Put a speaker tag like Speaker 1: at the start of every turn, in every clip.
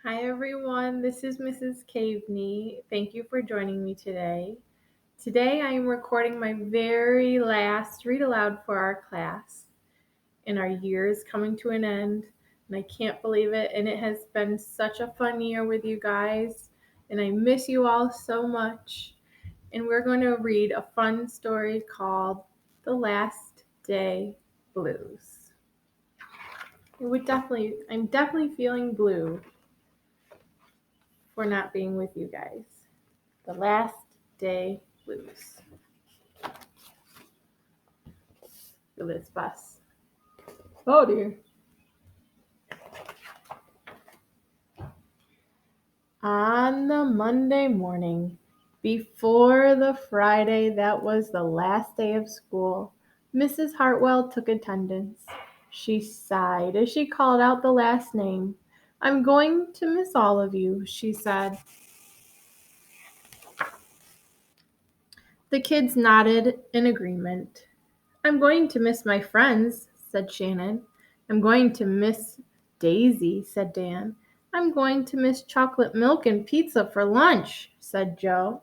Speaker 1: Hi everyone, this is Mrs. Caveney. Thank you for joining me today. Today I am recording my very last read aloud for our class. And our year is coming to an end, and I can't believe it. And it has been such a fun year with you guys, and I miss you all so much. And we're going to read a fun story called The Last Day Blues. I'm definitely feeling blue for not being with you guys. The Last Day Blues. Look at this bus. Oh dear. On the Monday morning, before the Friday that was the last day of school, Mrs. Hartwell took attendance. She sighed as she called out the last name. I'm going to miss all of you, she said. The kids nodded in agreement. I'm going to miss my friends, said Shannon. I'm going to miss Daisy, said Dan. I'm going to miss chocolate milk and pizza for lunch, said Joe.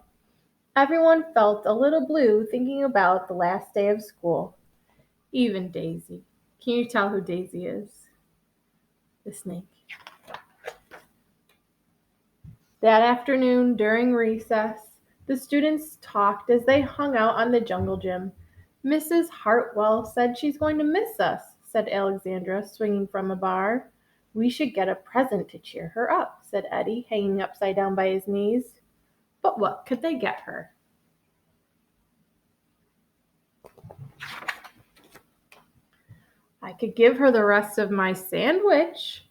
Speaker 1: Everyone felt a little blue thinking about the last day of school. Even Daisy. Can you tell who Daisy is? The snake. That afternoon, during recess, the students talked as they hung out on the jungle gym. Mrs. Hartwell said she's going to miss us, said Alexandra, swinging from a bar. We should get a present to cheer her up, said Eddie, hanging upside down by his knees. But what could they get her? I could give her the rest of my sandwich.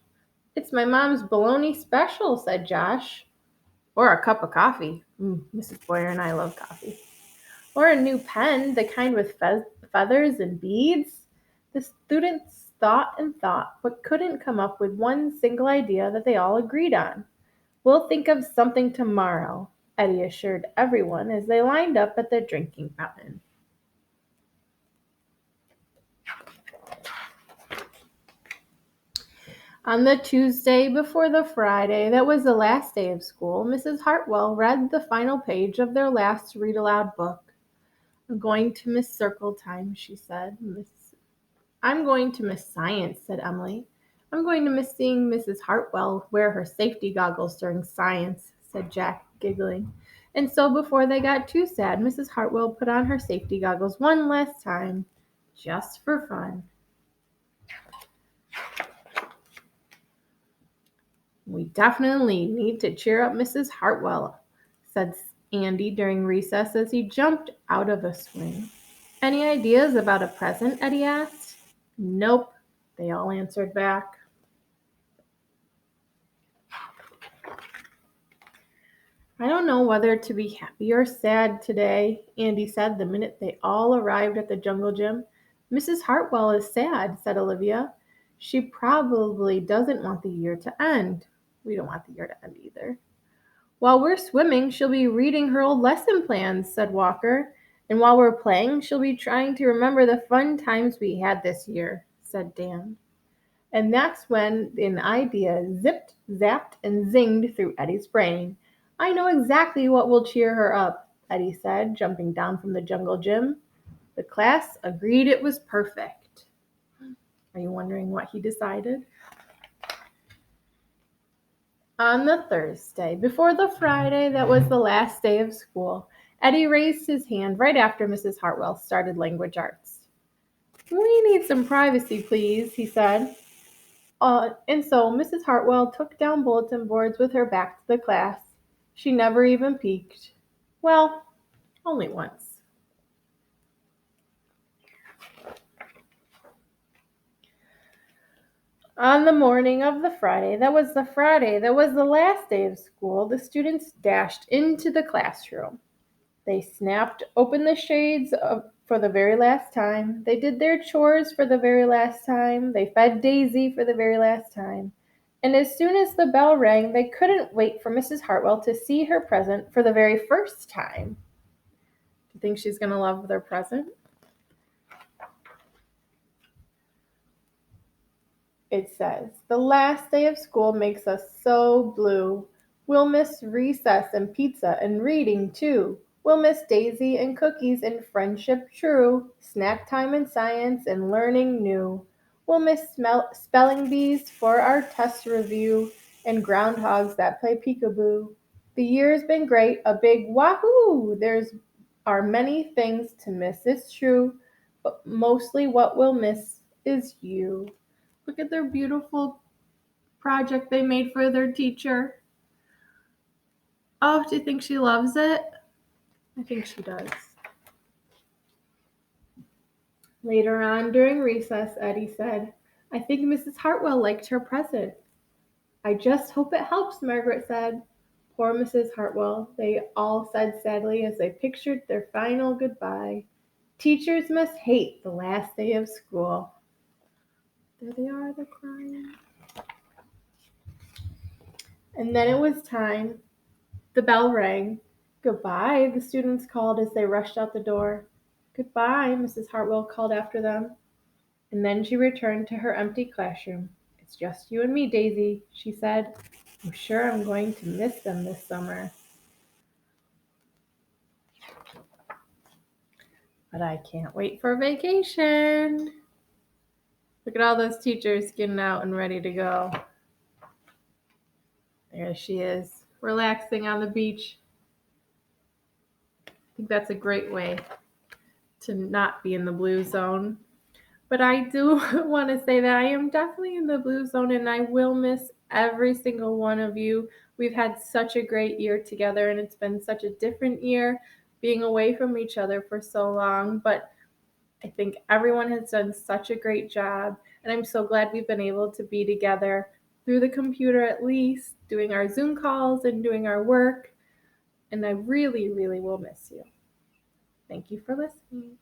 Speaker 1: It's my mom's bologna special, said Josh. Or a cup of coffee. Mrs. Boyer and I love coffee. Or a new pen, the kind with feathers and beads. The students thought, but couldn't come up with one single idea that they all agreed on. We'll think of something tomorrow, Eddie assured everyone as they lined up at the drinking fountain. On the Tuesday before the Friday that was the last day of school, Mrs. Hartwell read the final page of their last read aloud book. I'm going to miss circle time, she said. I'm going to miss science, said Emily. I'm going to miss seeing Mrs. Hartwell wear her safety goggles during science, said Jack, giggling. And so before they got too sad, Mrs. Hartwell put on her safety goggles one last time, just for fun. We definitely need to cheer up Mrs. Hartwell, said Andy during recess as he jumped out of a swing. Any ideas about a present? Eddie asked. Nope, they all answered back. I don't know whether to be happy or sad today, Andy said the minute they all arrived at the jungle gym. Mrs. Hartwell is sad, said Olivia. She probably doesn't want the year to end. We don't want the year to end either. While we're swimming, she'll be reading her old lesson plans, said Walker. And while we're playing, she'll be trying to remember the fun times we had this year, said Dan. And that's when an idea zipped, zapped, and zinged through Eddie's brain. I know exactly what will cheer her up, Eddie said, jumping down from the jungle gym. The class agreed it was perfect. Are you wondering what he decided? On the Thursday, before the Friday that was the last day of school, Eddie raised his hand right after Mrs. Hartwell started language arts. We need some privacy, please, he said. And so Mrs. Hartwell took down bulletin boards with her back to the class. She never even peeked. Well, only once. On the morning of the Friday that was the last day of school, the students dashed into the classroom. They snapped open the shades for the very last time. They did their chores for the very last time. They fed Daisy for the very last time. And as soon as the bell rang, they couldn't wait for Mrs. Hartwell to see her present for the very first time. Do you think she's going to love their present? It says, "The last day of school makes us so blue. We'll miss recess and pizza and reading too. We'll miss Daisy and cookies and friendship true, snack time and science and learning new. We'll miss spelling bees for our test review and groundhogs that play peekaboo. The year's been great, a big wahoo! There's are many things to miss, it's true, but mostly what we'll miss is you." Look at their beautiful project they made for their teacher. Oh, do you think she loves it? I think she does. Later on during recess, Eddie said, "I think Mrs. Hartwell liked her present." "I just hope it helps," Margaret said. Poor Mrs. Hartwell, they all said sadly as they pictured their final goodbye. Teachers must hate the last day of school. There they are, they're crying. And then it was time. The bell rang. "Goodbye," the students called as they rushed out the door. "Goodbye," Mrs. Hartwell called after them. And then she returned to her empty classroom. "It's just you and me, Daisy," she said. "I'm sure I'm going to miss them this summer. But I can't wait for vacation." Look at all those teachers getting out and ready to go. There she is, relaxing on the beach. I think that's a great way to not be in the blue zone. But I do want to say that I am definitely in the blue zone and I will miss every single one of you. We've had such a great year together and it's been such a different year being away from each other for so long. But I think everyone has done such a great job. And I'm so glad we've been able to be together through the computer at least, doing our Zoom calls and doing our work. And I really, really will miss you. Thank you for listening.